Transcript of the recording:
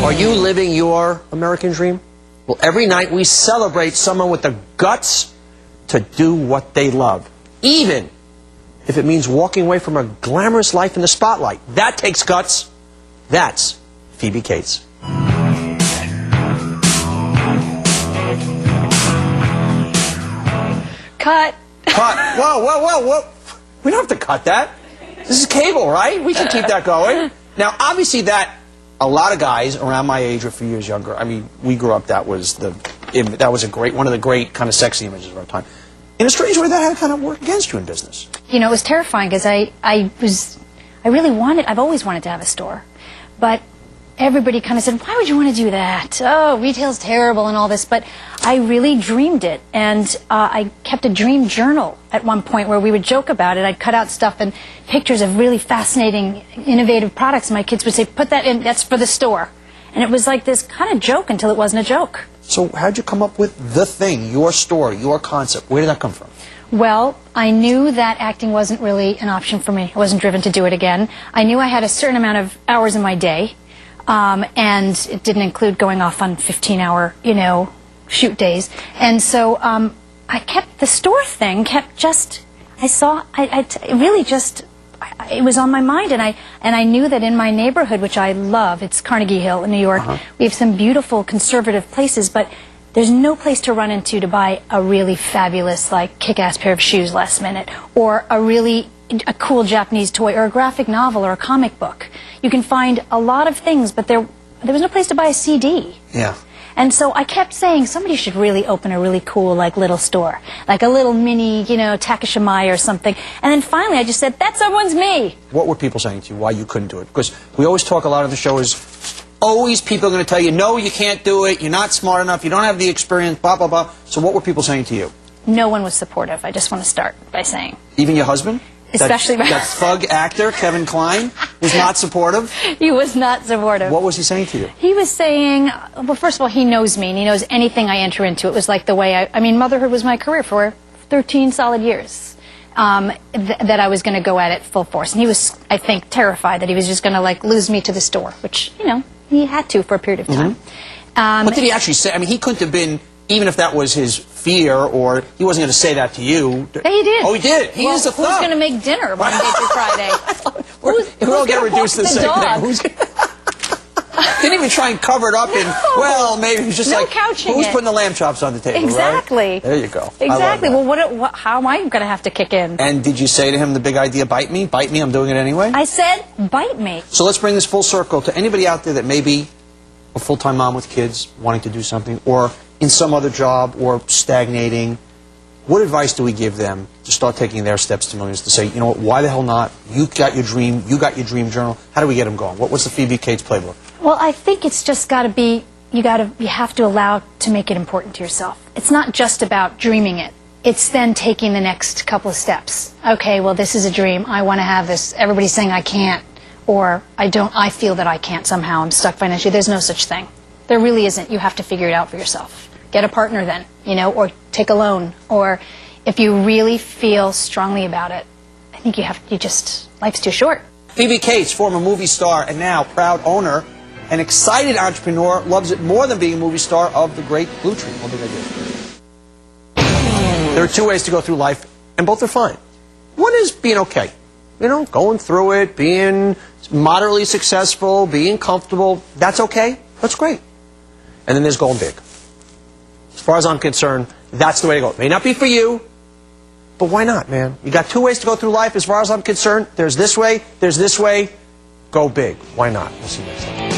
Are you living your American dream? Well, every night we celebrate someone with the guts to do what they love, even if it means walking away from a glamorous life in the spotlight. That takes guts. That's Phoebe Cates. Cut. Cut. Whoa. We don't have to cut that. This is cable, right? We can keep that going. Now, obviously that, a lot of guys around my age or a few years younger, I mean, we grew up, that was one of the great kind of sexy images of our time. In a strange way, that had to kind of work against you in business. You know, it was terrifying because I've always wanted to have a store. But everybody kind of said, why would you want to do that? Oh, retail's terrible and all this. But I really dreamed it. And I kept a dream journal at one point where we would joke about it. I'd cut out stuff and pictures of really fascinating, innovative products. My kids would say, put that in, that's for the store. And it was like this kind of joke until it wasn't a joke. So how'd you come up with the thing, your story, your concept? Where did that come from? Well, I knew that acting wasn't really an option for me. I wasn't driven to do it again. I knew I had a certain amount of hours in my day. And it didn't include going off on 15-hour, shoot days. And so I kept the store thing, it was on my mind, and I knew that in my neighborhood, which I love, it's Carnegie Hill in New York, we have some beautiful conservative places, but there's no place to run into to buy a really fabulous, like, kick-ass pair of shoes last minute, or a cool Japanese toy, or a graphic novel, or a comic book. You can find a lot of things, but there was no place to buy a CD. Yeah. And so I kept saying, somebody should really open a really cool, like, little store. Like a little mini, Takashimai or something. And then finally I just said, that someone's me. What were people saying to you, why you couldn't do it? Because we always talk a lot of the show is, always people are going to tell you, no, you can't do it, you're not smart enough, you don't have the experience, blah, blah, blah. So what were people saying to you? No one was supportive. I just want to start by saying. Even your husband? Especially that thug actor, Kevin Kline, was not supportive? He was not supportive. What was he saying to you? He was saying, well, first of all, he knows me, and he knows anything I enter into. It was like the way I mean, motherhood was my career for 13 solid years, that I was going to go at it full force. And he was, I think, terrified that he was just going to, like, lose me to the store, which, he had to for a period of time. What did he actually say? I mean, he couldn't have been, even if that was his fear, or he wasn't going to say that to you. Yeah, he did. Oh, he did. He is a thug. Who's going to make dinner Monday through Friday? We'll get reduced to the same thing. Didn't even try and cover it up in, well, maybe he's just no like, couching who's it. putting the lamb chops on the table, exactly. Right? There you go. Exactly. Well, how am I going to have to kick in? And did you say to him the big idea, bite me? Bite me, I'm doing it anyway? I said, bite me. So let's bring this full circle to anybody out there that may be a full-time mom with kids wanting to do something, or in some other job, or stagnating. What advice do we give them to start taking their steps to millions, to say, you know what, why the hell not? You got your dream, you got your dream journal. How do we get them going? What's the Phoebe Cates playbook? Well, I think it's just got to be, you have to allow to make it important to yourself. It's not just about dreaming it. It's then taking the next couple of steps. Okay, well, this is a dream. I want to have this. Everybody's saying I can't, or I feel that I can't somehow. I'm stuck financially. There's no such thing. There really isn't. You have to figure it out for yourself. Get a partner then, or take a loan, or if you really feel strongly about it, I think life's too short. Phoebe Cates, former movie star and now proud owner, an excited entrepreneur, loves it more than being a movie star of the great Blue Tree. What did I do? There are two ways to go through life, and both are fine. One is being okay. Going through it, being moderately successful, being comfortable. That's okay. That's great. And then there's going big. As far as I'm concerned, that's the way to go. It may not be for you, but why not, man? You got two ways to go through life. As far as I'm concerned, there's this way, go big. Why not? We'll see you next time.